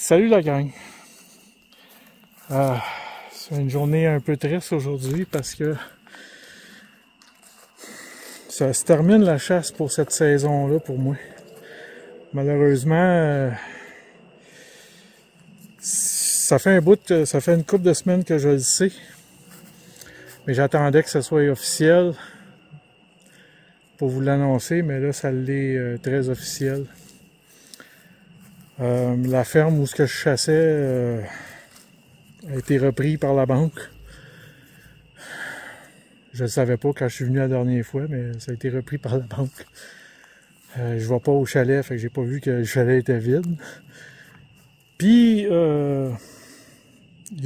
Salut la gang! C'est une journée un peu triste aujourd'hui parce que ça se termine la chasse pour cette saison-là pour moi. Malheureusement, ça fait ça fait une couple de semaines que je le sais, mais j'attendais que ce soit officiel pour vous l'annoncer, mais là ça l'est très officiel. La ferme où je chassais a été reprise par la banque. Je ne savais pas quand je suis venu la dernière fois, mais ça a été repris par la banque. Je vais pas au chalet, fait que j'ai pas vu que le chalet était vide. Puis, il y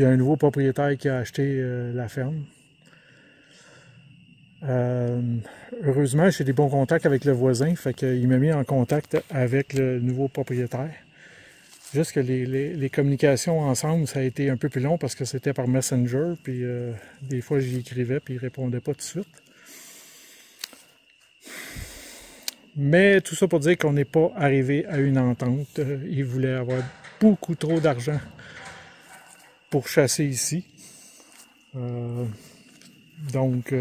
a un nouveau propriétaire qui a acheté la ferme. Heureusement, j'ai des bons contacts avec le voisin, fait qu'il m'a mis en contact avec le nouveau propriétaire. Juste que les communications ensemble, ça a été un peu plus long parce que c'était par Messenger, puis des fois j'y écrivais, puis il répondait pas tout de suite. Mais tout ça pour dire qu'on n'est pas arrivé à une entente. Il voulait avoir beaucoup trop d'argent pour chasser ici. Donc,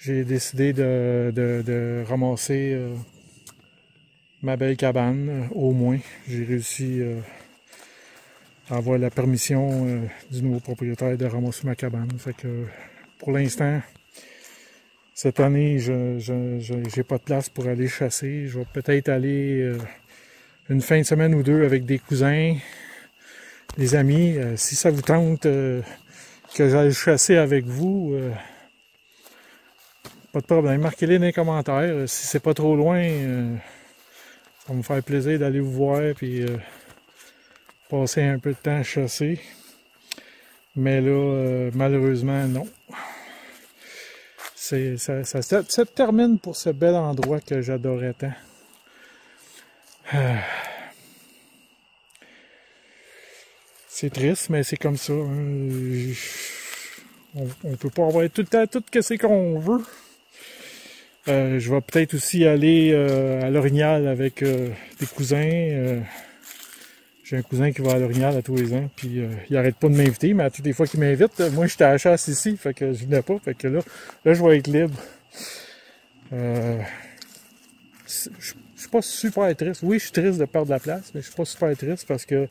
j'ai décidé de ramasser ma belle cabane, au moins. J'ai réussi à avoir la permission du nouveau propriétaire de ramasser ma cabane. Fait que pour l'instant, cette année, je n'ai pas de place pour aller chasser. Je vais peut-être aller une fin de semaine ou deux avec des cousins, des amis. Si ça vous tente que j'aille chasser avec vous, pas de problème. Marquez-les dans les commentaires. Si c'est pas trop loin, ça va me faire plaisir d'aller vous voir et passer un peu de temps à chasser. Mais là, malheureusement, non. Ça se termine pour ce bel endroit que j'adorais tant. C'est triste, mais c'est comme ça. Hein. On peut pas avoir tout le temps tout ce qu'on veut. Je vais peut-être aussi aller à l'Orignal avec des cousins. J'ai un cousin qui va à l'Orignal à tous les ans, puis il arrête pas de m'inviter, mais à toutes les fois qu'il m'invite, moi j'étais à la chasse ici, fait que je venais pas, fait que là je vais être libre. Je suis pas super triste. Oui, je suis triste de perdre la place, mais je suis pas super triste parce que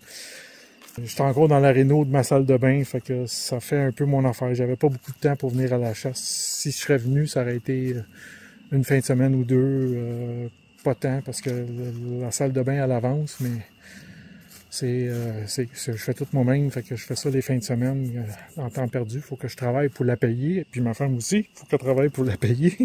j'étais encore dans la réno de ma salle de bain, fait que ça fait un peu mon affaire. J'avais pas beaucoup de temps pour venir à la chasse. Si je serais venu, ça aurait été une fin de semaine ou deux, pas tant, parce que la salle de bain à l'avance, mais je fais tout moi-même, fait que je fais ça les fins de semaine en temps perdu. Il faut que je travaille pour la payer, et puis ma femme aussi, il faut qu'elle travaille pour la payer.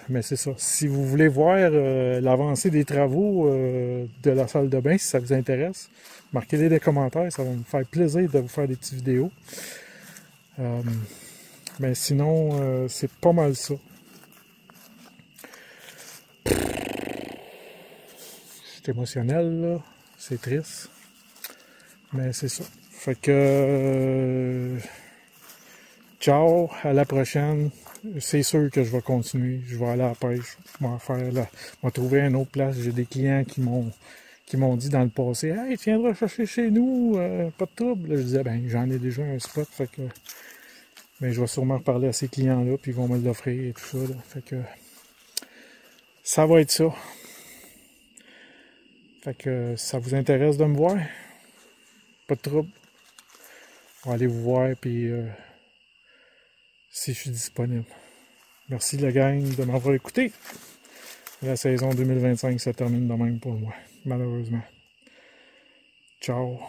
Mais c'est ça. Si vous voulez voir l'avancée des travaux de la salle de bain, si ça vous intéresse, marquez-les dans les commentaires, ça va me faire plaisir de vous faire des petites vidéos. Mais sinon, c'est pas mal ça. C'est émotionnel, là. C'est triste. Mais c'est ça. Fait que... ciao, à la prochaine. C'est sûr que je vais continuer. Je vais aller à la pêche. Je vais trouver une autre place. J'ai des clients qui m'ont dit dans le passé, « Hey, tu viendras chercher chez nous, pas de trouble. » Là, je disais, ben j'en ai déjà un spot. Fait que... Mais je vais sûrement reparler à ces clients-là, puis ils vont me l'offrir et tout ça. Là. Fait que... ça va être ça. Fait que ça vous intéresse de me voir, pas de trouble. On va aller vous voir, puis si je suis disponible. Merci la gang de m'avoir écouté. La saison 2025 se termine de même pour moi, malheureusement. Ciao.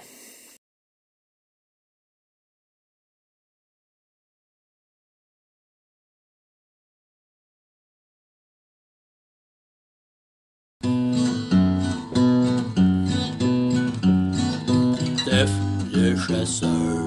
Steph le chasseur.